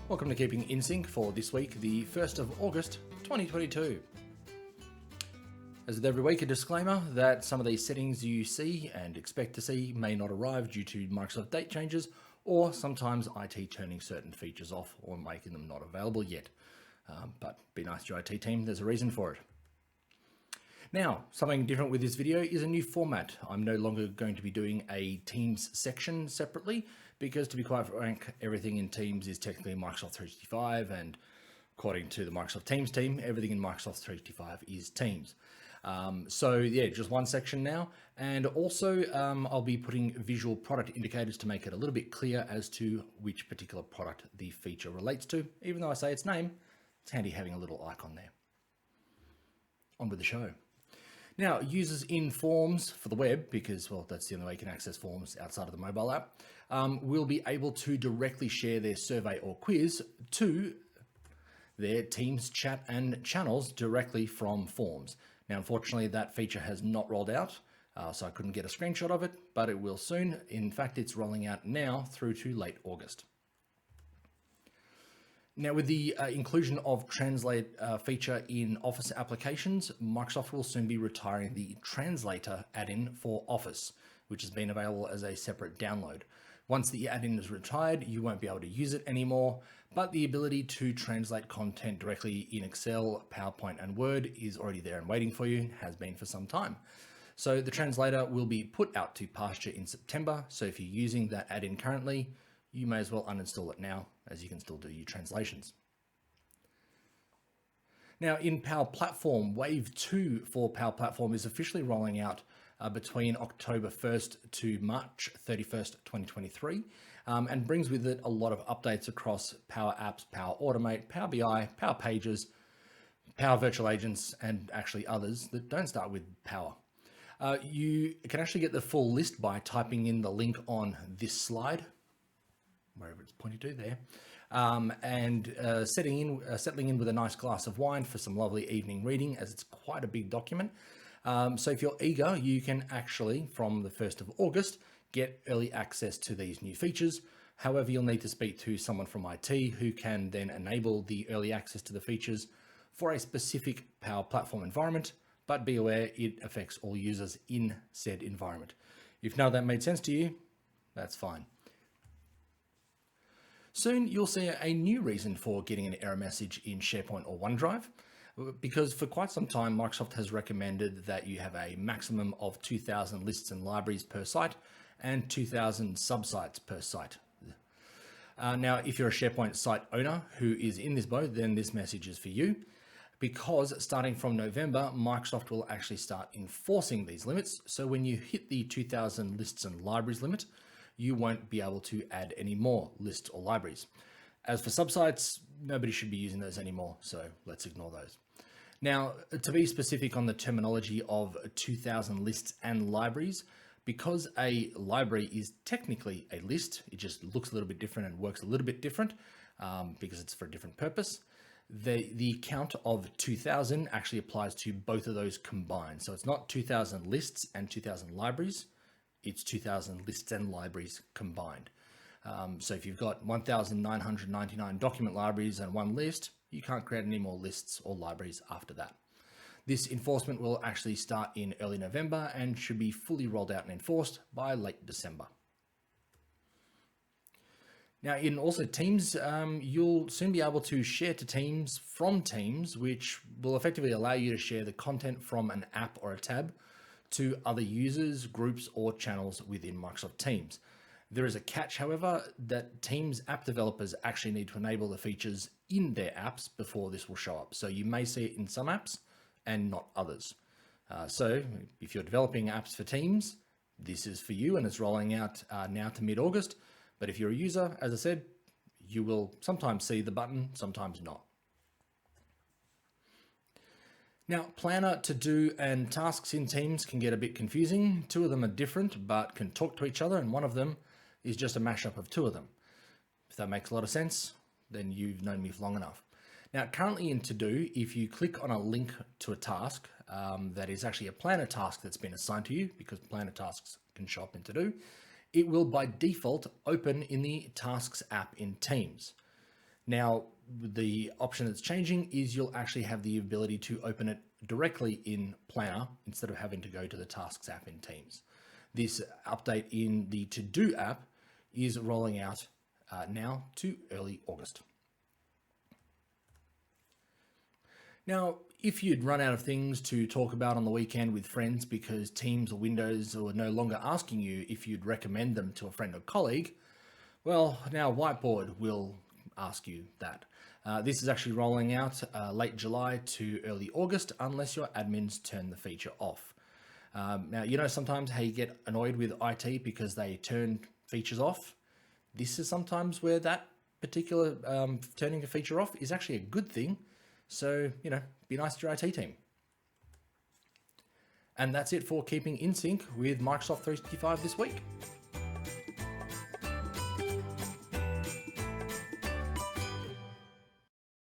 Welcome to Keeping in Sync for this week, the 1st of August 2022. As with every week, a disclaimer that some of these settings you see and expect to see may not arrive due to Microsoft date changes or sometimes IT turning certain features off or making them not available yet. But be nice to your IT team, there's a reason for it. Now, something different with this video is a new format. I'm no longer going to be doing a Teams section separately because, to be quite frank, everything in Teams is technically Microsoft 365, and according to the Microsoft Teams team, everything in Microsoft 365 is Teams. So yeah, just one section now, and also I'll be putting visual product indicators to make it a little bit clear as to which particular product the feature relates to. Even though I say its name, it's handy having a little icon there. On with the show. Now, users in Forms for the web, because, well, that's the only way you can access Forms outside of the mobile app, will be able to directly share their survey or quiz to their Teams chat and channels directly from Forms. Now, unfortunately, that feature has not rolled out, so I couldn't get a screenshot of it, but it will soon. In fact, it's rolling out now through to late August. Now, with the inclusion of Translate feature in Office applications, Microsoft will soon be retiring the Translator add-in for Office, which has been available as a separate download. Once the add-in is retired, you won't be able to use it anymore, but the ability to translate content directly in Excel, PowerPoint, and Word is already there and waiting for you, has been for some time. So the Translator will be put out to pasture in September, so if you're using that add-in currently, you may as well uninstall it now, as you can still do your translations. Now, in Power Platform, Wave 2 for Power Platform is officially rolling out between October 1st to March 31st, 2023, and brings with it a lot of updates across Power Apps, Power Automate, Power BI, Power Pages, Power Virtual Agents, and actually others that don't start with Power. You can actually get the full list by typing in the link on this slide, wherever it's pointed to there, and settling in with a nice glass of wine for some lovely evening reading, as it's quite a big document. So if you're eager, you can actually, from the 1st of August, get early access to these new features. However, you'll need to speak to someone from IT who can then enable the early access to the features for a specific Power Platform environment, but be aware it affects all users in said environment. If none of that made sense to you, that's fine. Soon, you'll see a new reason for getting an error message in SharePoint or OneDrive, because for quite some time, Microsoft has recommended that you have a maximum of 2,000 lists and libraries per site and 2,000 subsites per site. Now, if you're a SharePoint site owner who is in this boat, then this message is for you, because starting from November, Microsoft will actually start enforcing these limits. So when you hit the 2,000 lists and libraries limit, you won't be able to add any more lists or libraries. As for subsites, nobody should be using those anymore, so let's ignore those. Now, to be specific on the terminology of 2,000 lists and libraries, because a library is technically a list, it just looks a little bit different and works a little bit different because it's for a different purpose. The count of 2,000 actually applies to both of those combined. So it's not 2,000 lists and 2,000 libraries. It's 2,000 lists and libraries combined. So if you've got 1,999 document libraries and one list, you can't create any more lists or libraries after that. This enforcement will actually start in early November and should be fully rolled out and enforced by late December. Now, in also Teams, you'll soon be able to share to Teams from Teams, which will effectively allow you to share the content from an app or a tab to other users, groups, or channels within Microsoft Teams. There is a catch, however, that Teams app developers actually need to enable the features in their apps before this will show up. So you may see it in some apps and not others. So if you're developing apps for Teams, this is for you and it's rolling out now to mid-August. But if you're a user, as I said, you will sometimes see the button, sometimes not. Now, Planner, To Do, and Tasks in Teams can get a bit confusing. Two of them are different, but can talk to each other, and one of them is just a mashup of two of them. If that makes a lot of sense, then you've known me for long enough. Now, currently in To Do, if you click on a link to a task that is actually a Planner task that's been assigned to you, because Planner tasks can show up in To Do, it will by default open in the Tasks app in Teams. Now, the option that's changing is you'll actually have the ability to open it directly in Planner instead of having to go to the Tasks app in Teams. This update in the To Do app is rolling out now to early August. Now, if you'd run out of things to talk about on the weekend with friends because Teams or Windows are no longer asking you if you'd recommend them to a friend or colleague, well, now Whiteboard will ask you that. This is actually rolling out late July to early August unless your admins turn the feature off. Now, you know sometimes how you get annoyed with IT because they turn features off? This is sometimes where that particular turning a feature off is actually a good thing. So, you know, be nice to your IT team. And that's it for keeping in sync with Microsoft 365 this week.